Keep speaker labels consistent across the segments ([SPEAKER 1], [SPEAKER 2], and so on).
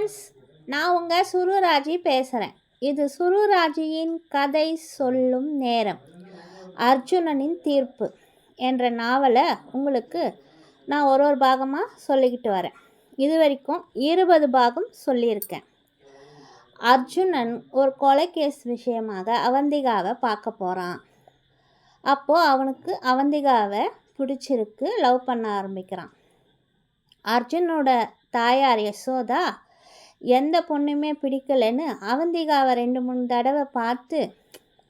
[SPEAKER 1] Friends, நான் உங்கள் சுருராஜி பேசுகிறேன். இது சுருராஜியின் கதை சொல்லும் நேரம். அர்ஜுனனின் தீர்ப்பு என்ற நாவலை உங்களுக்கு நான் ஒரு பாகமாக சொல்லிக்கிட்டு வரேன். இது வரைக்கும் 20 பாகம் சொல்லியிருக்கேன். அர்ஜுனன் ஒரு கொலை கேஸ் விஷயமாக அவந்திகாவை பார்க்க போகிறான். அப்போது அவனுக்கு அவந்திகாவை பிடிச்சிருக்கு, லவ் பண்ண ஆரம்பிக்கிறான். அர்ஜுனோட தாயார் யசோதா எந்த பொண்ணுமே பிடிக்கலைன்னு அவந்திகாவை 2-3 தடவை பார்த்து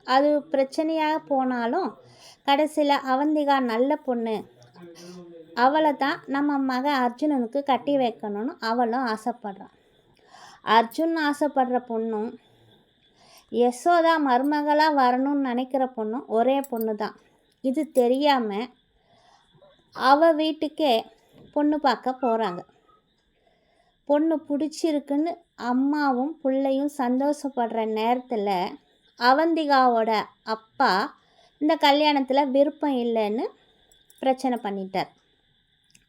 [SPEAKER 1] அது பிரச்சனையாக போனாலும் கடைசியில் அவந்திகா நல்ல பொண்ணு, அவளை தான் நம்ம மகன் அர்ஜுனனுக்கு கட்டி வைக்கணும்னு அவளும் ஆசைப்படுறான். அர்ஜுன் ஆசைப்படுற பொண்ணும் யசோதா மருமகளாக வரணும்னு நினைக்கிற பொண்ணும் ஒரே பொண்ணு தான். இது தெரியாமல் அவள் வீட்டுக்கே பொண்ணு பார்க்க போகிறாங்க. பொண்ணு பிடிச்சிருக்குன்னு அம்மாவும் பிள்ளையும் சந்தோஷப்படுற நேரத்தில் அவந்திகாவோட அப்பா இந்த கல்யாணத்தில் விருப்பம் இல்லைன்னு பிரச்சனை பண்ணிட்டார்.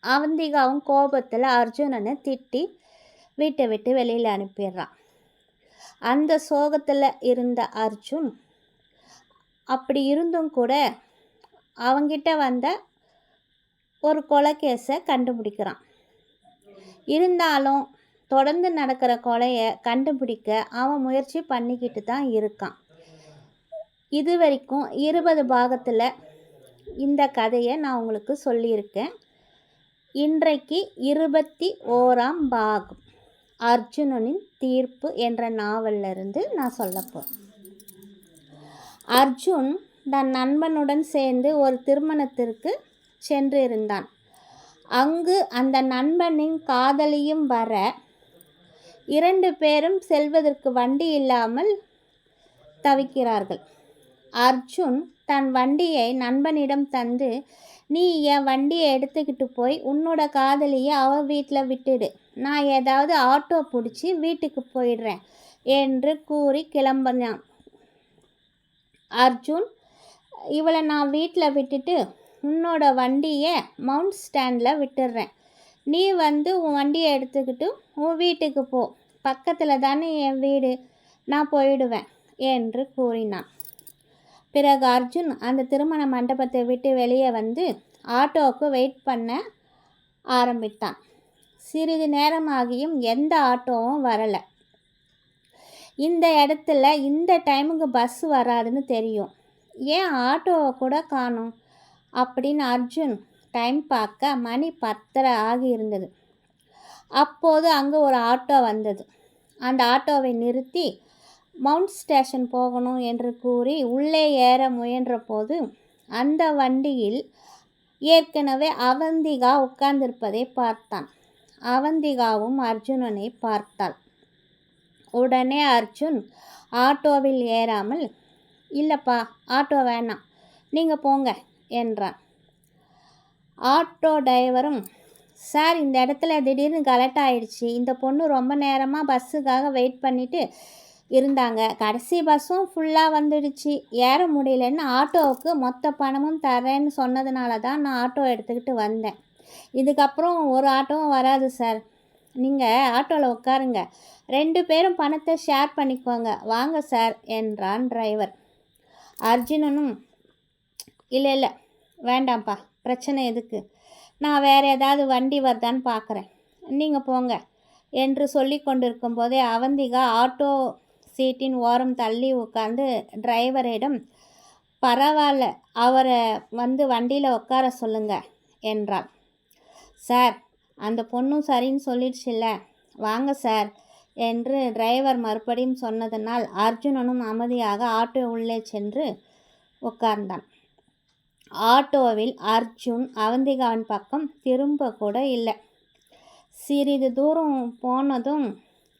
[SPEAKER 1] அவந்திகாவும் கோபத்தில் அர்ஜுனனை திட்டி வீட்டை விட்டு வெளியில் அனுப்பிடுறான். அந்த சோகத்தில் இருந்த அர்ஜுன் அப்படி இருந்தும் கூட அவங்கிட்ட வந்த ஒரு கொலை கேஸை கண்டுபிடிக்கிறான். இருந்தாலும் தொடர்ந்து நடக்கிற கொலையை கண்டுபிடிக்க அவன் முயற்சி பண்ணிக்கிட்டு தான் இருக்கான். இது வரைக்கும் 20 பாகத்தில் இந்த கதையை நான் உங்களுக்கு சொல்லியிருக்கேன். இன்றைக்கு 21ஆம் பாகம் அர்ஜுனனின் தீர்ப்பு என்ற நாவலிருந்து நான் சொல்லப்போகிறேன். அர்ஜுன் தன் நண்பனுடன் சேர்ந்து ஒரு திருமணத்திற்கு சென்று இருந்தான். அங்கு அந்த நண்பனின் காதலியும் வர 2 பேரும் செல்வதற்கு வண்டி இல்லாமல் தவிக்கிறார்கள். அர்ஜுன் தன் வண்டியை நண்பனிடம் தந்து, நீ என் வண்டியை எடுத்துக்கிட்டு போய் உன்னோட காதலியை அவள் வீட்டில் விட்டுடு, நான் ஏதாவது ஆட்டோ பிடிச்சி வீட்டுக்கு போயிடுறேன் என்று கூறி கிளம்பினான். அர்ஜுன், இவளை நான் வீட்டில் விட்டுட்டு உன்னோட வண்டியை மவுண்ட் ஸ்டாண்டில் விட்டுடுறேன், நீ வந்து உன் வண்டியை எடுத்துக்கிட்டு உன் வீட்டுக்கு போ, பக்கத்தில் தானே என் வீடு, நான் போயிடுவேன் என்று கூறினான். பிறகு அர்ஜுன் அந்த திருமண மண்டபத்தை விட்டு வெளியே வந்து ஆட்டோவுக்கு வெயிட் பண்ண ஆரம்பித்தான். சிறிது நேரமாகியும் எந்த ஆட்டோவும் வரலை. இந்த இடத்துல இந்த டைமுக்கு பஸ் வராதுன்னு தெரியும், ஏன் ஆட்டோவை கூட காணோம் அப்படின்னு அர்ஜுன் டைம் பார்க்க மணி 10:30 ஆகியிருந்தது. அப்போது அங்கே ஒரு ஆட்டோ வந்தது. அந்த ஆட்டோவை நிறுத்தி மவுண்ட் ஸ்டேஷன் போகணும் என்று கூறி உள்ளே ஏற முயன்ற போது அந்த வண்டியில் ஏற்கனவே அவந்திகா உட்கார்ந்திருப்பதை பார்த்தான். அவந்திகாவும் அர்ஜுனனை பார்த்தாள். உடனே அர்ஜுன் ஆட்டோவில் ஏறாமல், இல்லைப்பா ஆட்டோ வேணாம், நீங்கள் போங்க என்றான். ஆட்டோ டிரைவரும், சார் இந்த இடத்துல திடீர்னு கலெக்டாகிடுச்சு, இந்த பொண்ணு ரொம்ப நேரமாக பஸ்ஸுக்காக வெயிட் பண்ணிவிட்டு இருந்தாங்க, கடைசி பஸ்ஸும் ஃபுல்லாக வந்துடுச்சு, ஏற முடியலன்னு ஆட்டோவுக்கு மொத்த பணமும் தரேன்னு சொன்னதுனால தான் நான் ஆட்டோ எடுத்துக்கிட்டு வந்தேன், இதுக்கப்புறம் ஒரு ஆட்டோவும் வராது சார், நீங்கள் ஆட்டோவில் உட்காருங்க, 2 பேரும் பணத்தை ஷேர் பண்ணிக்கோங்க, வாங்க சார் என்றான் டிரைவர். அர்ஜுனனும், இல்லை வேண்டாம்ப்பா, பிரச்சனை எதுக்கு, நான் வேறு ஏதாவது வண்டி வருதான்னு பார்க்குறேன், நீங்கள் போங்க என்று சொல்லி கொண்டிருக்கும் போதே அவந்திகா ஆட்டோ சீட்டின் ஓரம் தள்ளி உட்கார்ந்து டிரைவரிடம், பரவாயில்ல, அவரை வந்து வண்டியில் உட்கார சொல்லுங்க என்றாள். சார் அந்த பொண்ணும் சரின்னு சொல்லிடுச்சுல்ல, வாங்க சார் என்று டிரைவர் மறுபடியும் சொன்னதனால் அர்ஜுனனும் அமைதியாக ஆட்டோ உள்ளே சென்று உட்கார்ந்தான். ஆட்டோவில் அர்ஜுன் அவந்திகாவின் பக்கம் திரும்ப கூட இல்லை. சிறிது தூரம் போனதும்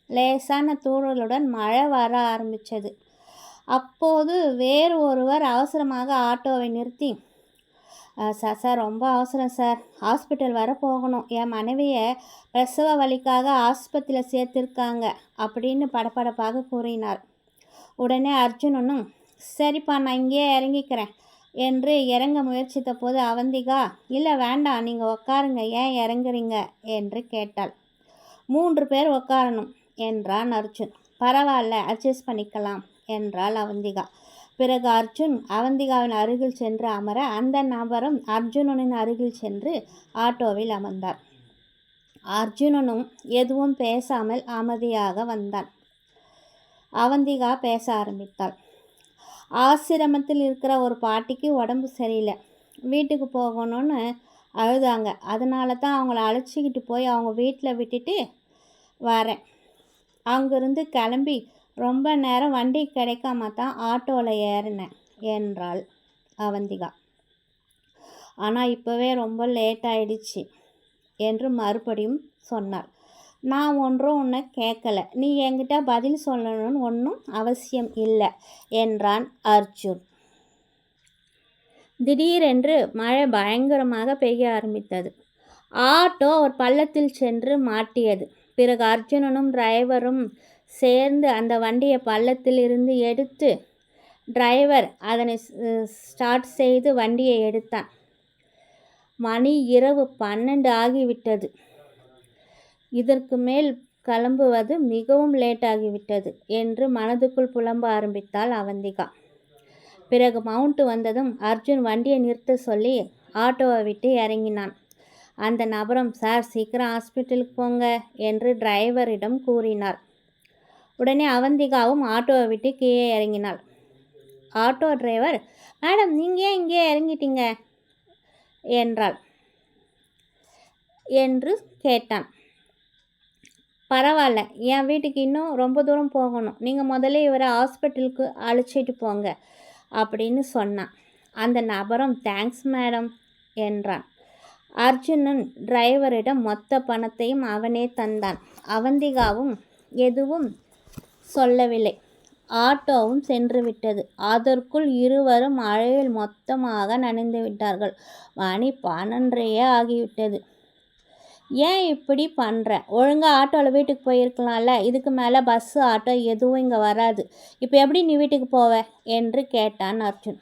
[SPEAKER 1] லேசான தூறலுடன் மழை வர ஆரம்பித்தது. அப்போது வேறு ஒருவர் அவசரமாக ஆட்டோவை நிறுத்தி, சார் ரொம்ப அவசரம் சார், ஹாஸ்பிட்டல் வர போகணும், என் மனைவியை பிரசவ வலிக்காக ஆஸ்பத்திரியில் சேர்த்துருக்காங்க அப்படின்னு படபடப்பாக கூறினார். உடனே அர்ஜுனனும், சரிப்பா நான் இங்கேயே இறங்கிக்கிறேன் என்று இறங்க முயற்சித்த போது அவந்திகா, இல்லை வேண்டாம், நீங்கள் உட்காருங்க, ஏன் இறங்குறீங்க என்று கேட்டாள். 3 பேர் உட்காரணும், என்றான் அர்ஜுன். பரவாயில்ல, அட்ஜஸ்ட் பண்ணிக்கலாம் என்றாள் அவந்திகா. பிறகு அர்ஜுன் அவந்திகாவின் அருகில் சென்று அமர அந்த நபரும் அர்ஜுனனின் அருகில் சென்று ஆட்டோவில் அமர்ந்தார். அர்ஜுனனும் எதுவும் பேசாமல் அமைதியாக வந்தான். அவந்திகா பேச ஆரம்பித்தாள். ஆசிரமத்தில் இருக்கிற ஒரு பாட்டிக்கு உடம்பு சரியில்லை, வீட்டுக்கு போகணும்னு அழுதாங்க. அதனால தான் அவங்கள அழைச்சிக்கிட்டு போய் அவங்க வீட்டில் விட்டுட்டு வரேன். அங்கேருந்து கிளம்பி ரொம்ப நேரம் வண்டி கிடைக்காம தான் ஆட்டோவில் ஏறினேன் என்றாள் அவந்திகா. ஆனால் இப்போவே ரொம்ப லேட் ஆயிடுச்சு என்று மறுபடியும் சொன்னாள். நான் ஒன்றும் உன்னை கேட்கல, நீ என்கிட்ட பதில் சொல்லணும்னு ஒன்றும் அவசியம் இல்லை என்றான் அர்ஜுன். திடீரென்று மழை பயங்கரமாக பெய்ய ஆரம்பித்தது. ஆட்டோ ஒரு பள்ளத்தில் சென்று மாட்டியது. பிறகு அர்ஜுனனும் டிரைவரும் சேர்ந்து அந்த வண்டியை பள்ளத்தில் இருந்து எடுத்து டிரைவர் அதனை ஸ்டார்ட் செய்து வண்டியை எடுத்தான். மணி இரவு 12 ஆகிவிட்டது. இதற்கு மேல் கிளம்புவது மிகவும் லேட் ஆகிவிட்டது என்று மனதுக்குள் புலம்ப ஆரம்பித்தாள் அவந்திகா. பிறகு மவுண்ட் வந்ததும் அர்ஜுன் வண்டியை நிறுத்த சொல்லி ஆட்டோவை விட்டு இறங்கினான். அந்த நபரும், சார் சீக்கிரம் ஹாஸ்பிட்டலுக்கு போங்க என்று டிரைவரிடம் கூறினார். உடனே அவந்திகாவும் ஆட்டோவை விட்டு கீழே இறங்கினாள். ஆட்டோ டிரைவர், மேடம் நீங்கள் ஏன் இங்கே இறங்கிட்டீங்க என்றாள் என்று கேட்டான். பரவாயில்ல, என் வீட்டுக்கு இன்னும் ரொம்ப தூரம் போகணும், நீங்கள் முதல்ல இவரை ஹாஸ்பிட்டலுக்கு அழைச்சிட்டு போங்க அப்படின்னு சொன்னான். அந்த நபரும் தேங்க்ஸ் மேடம் என்றான். அர்ஜுனன் டிரைவரிடம் மொத்த பணத்தையும் அவனே தந்தான். அவந்திகாவும் எதுவும் சொல்லவில்லை. ஆட்டோவும் சென்று விட்டது. அதற்குள் இருவரும் மழையில் மொத்தமாக நனைந்து விட்டார்கள். மணி 12 ஆகிவிட்டது. ஏன் இப்படி பண்ணுற? ஒழுங்காக ஆட்டோவில் வீட்டுக்கு போயிருக்கலாம்ல, இதுக்கு மேலே பஸ்ஸு ஆட்டோ எதுவும் இங்கே வராது, இப்போ எப்படி நீ வீட்டுக்கு போவ என்று கேட்டான் அர்ஜுன்.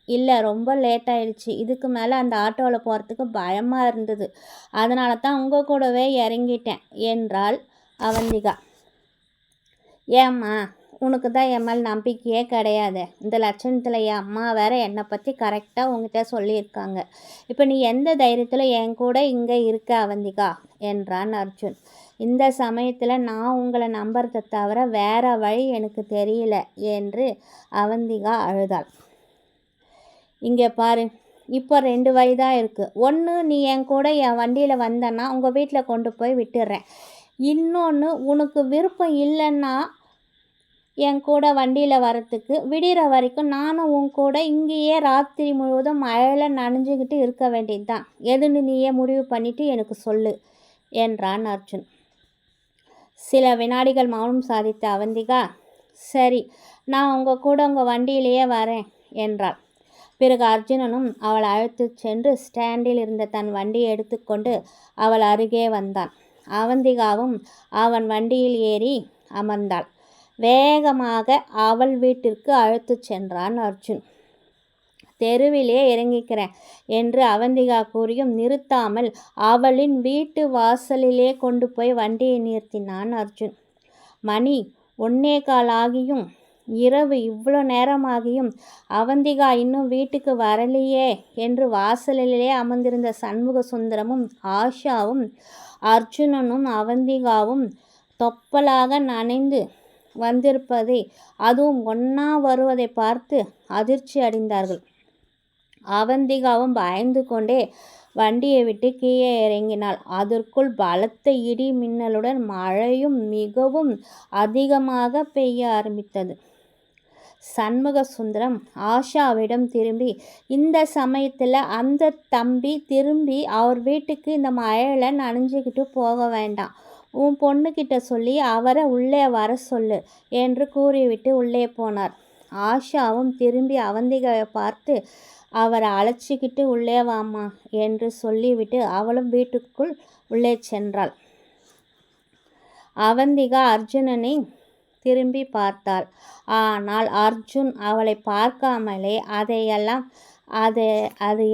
[SPEAKER 1] இல்லை, ரொம்ப லேட் ஆயிடுச்சு, இதுக்கு மேலே அந்த ஆட்டோவில் போகிறதுக்கு பயமாக இருந்தது, அதனால தான் உங்கள் கூடவே இறங்கிட்டேன் என்றாள் அவந்திகா. ஏம்மா, உனக்கு தான் என் மேல் நம்பிக்கையே கிடையாது, இந்த லட்சணத்தில் என் அம்மா வேற என்னை பற்றி கரெக்டாக உங்ககிட்ட சொல்லியிருக்காங்க, இப்போ நீ எந்த தைரியத்தில் என் கூட இங்கே இருக்க அவந்திகா என்றான் அர்ஜுன். இந்த சமயத்தில் நான் உங்களை நம்புறதை தவிர வேற வழி எனக்கு தெரியல என்று அவந்திகா அழுதாள். இங்கே பாரு, இப்போ 2 வழி தான் இருக்குது. ஒன்று, நீ என் கூட என் வண்டியில் வந்தேன்னா உங்கள் வீட்டில் கொண்டு போய் விட்டுடுறேன். இன்னொன்று, உனக்கு விருப்பம் இல்லைன்னா என் கூட வண்டியில் வரத்துக்கு விடிகிற வரைக்கும் நானும் உன் கூட இங்கேயே ராத்திரி முழுவதும் மழையில் நனைஞ்சிக்கிட்டு இருக்க வேண்டியது தான். எதுன்னு நீயே முடிவு பண்ணிவிட்டு எனக்கு சொல்லு என்றான் அர்ஜுன். சில வினாடிகள் மௌனம் சாதித்த அவந்திகா, சரி, நான் உங்கள் கூட உங்கள் வண்டியிலேயே வரேன் என்றாள். பிறகு அர்ஜுனனும் அவள் அழைத்து சென்று ஸ்டாண்டில் இருந்த தன் வண்டியை எடுத்துக்கொண்டு அவள் அருகே வந்தான். அவந்திகாவும் அவன் வண்டியில் ஏறி அமர்ந்தாள். வேகமாக அவள் வீட்டிற்கு அழைத்து சென்றான் அர்ஜுன். தெருவிலே இறங்கிக்கிறேன் என்று அவந்திகா கூறியும் நிறுத்தாமல் அவளின் வீட்டு வாசலிலே கொண்டு போய் வண்டியை நிறுத்தினான் அர்ஜுன். மணி 1:15 ஆகியும் இரவு இவ்வளோ நேரமாகியும் அவந்திகா இன்னும் வீட்டுக்கு வரலையே என்று வாசலிலே அமர்ந்திருந்த சண்முக சுந்தரமும் ஆஷாவும் அர்ஜுனனும் அவந்திகாவும் தொப்பலாக நனைந்து வந்திருப்பதை, அதுவும் ஒன்றா வருவதை பார்த்து அதிர்ச்சி அடைந்தார்கள். அவந்திகாவும் பயந்து கொண்டே வண்டியை விட்டு கீழே இறங்கினாள். அதற்குள் பலத்த இடி மின்னலுடன் மழையும் மிகவும் அதிகமாக பெய்ய ஆரம்பித்தது. சண்முக சுந்தரம் ஆஷாவிடம் திரும்பி, இந்த சமயத்தில் அந்த தம்பி திரும்பி அவர் வீட்டுக்கு இந்த மழையில் நனைஞ்சிக்கிட்டு போக வேண்டாம், உன் பொண்ணுக்கிட்ட சொல்லி அவரை உள்ளே வர சொல்லு என்று கூறிவிட்டு உள்ளே போனார். ஆஷாவும் திரும்பி அவந்திகாவை பார்த்து, அவரை அழைச்சிக்கிட்டு உள்ளே வாமா என்று சொல்லிவிட்டு அவளும் வீட்டுக்குள் உள்ளே சென்றாள். அவந்திகா அர்ஜுனனை திரும்பி பார்த்தாள். ஆனால் அர்ஜுன் அவளை பார்க்காமலே அது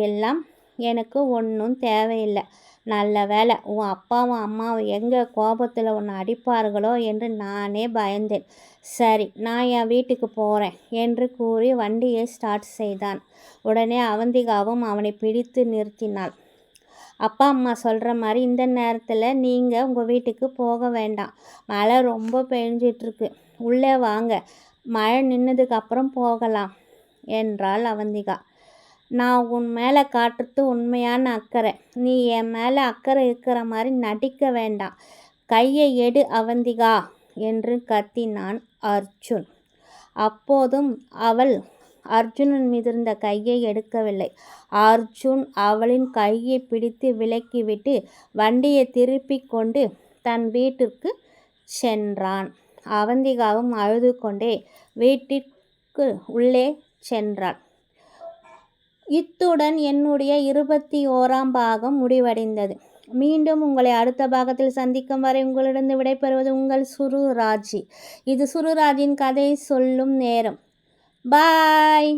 [SPEAKER 1] எல்லாம் எனக்கு ஒன்றும் தேவையில்லை, நல்ல வேளை உன் அப்பாவும் அம்மாவும் எங்கே கோபத்தில் உன்னை அடிப்பார்களோ என்று நானே பயந்தேன். சரி, நான் என் வீட்டுக்கு போகிறேன் என்று கூறி வண்டியை ஸ்டார்ட் செய்தான். உடனே அவந்திகாவும் அவனை பிடித்து நிறுத்தினாள். அப்பா அம்மா சொல்கிற மாதிரி இந்த நேரத்தில் நீங்கள் உங்கள் வீட்டுக்கு போக வேண்டாம். மழை ரொம்ப பெஞ்சிட்ருக்கு. உள்ளே வாங்க, மழை நின்னதுக்கப்புறம் போகலாம் என்றாள் அவந்திகா. நான் உன் மேலே காட்டுறது உண்மையான அக்கறை. நீ என் மேலே அக்கறை இருக்கிற மாதிரி நடிக்க வேண்டாம். கையை எடு அவந்திகா என்று கத்தினான் அர்ஜுன். அப்போதும் அவள் அர்ஜுனன் மீதிருந்த கையை எடுக்கவில்லை. அர்ஜுன் அவளின் கையை பிடித்து விலக்கிவிட்டு வண்டியை திருப்பி கொண்டு தன் வீட்டிற்கு சென்றான். அவந்திகாவும் அழுது கொண்டே வீட்டிற்கு உள்ளே சென்றாள். இத்துடன் என்னுடைய 21ஆம் பாகம் முடிவடைந்தது. மீண்டும் உங்களை அடுத்த பாகத்தில் சந்திக்கும் வரை உங்களிடம் விடைபெறுவது உங்கள் சுருராஜி. இது சுருராஜின் கதை சொல்லும் நேரம். பாய்.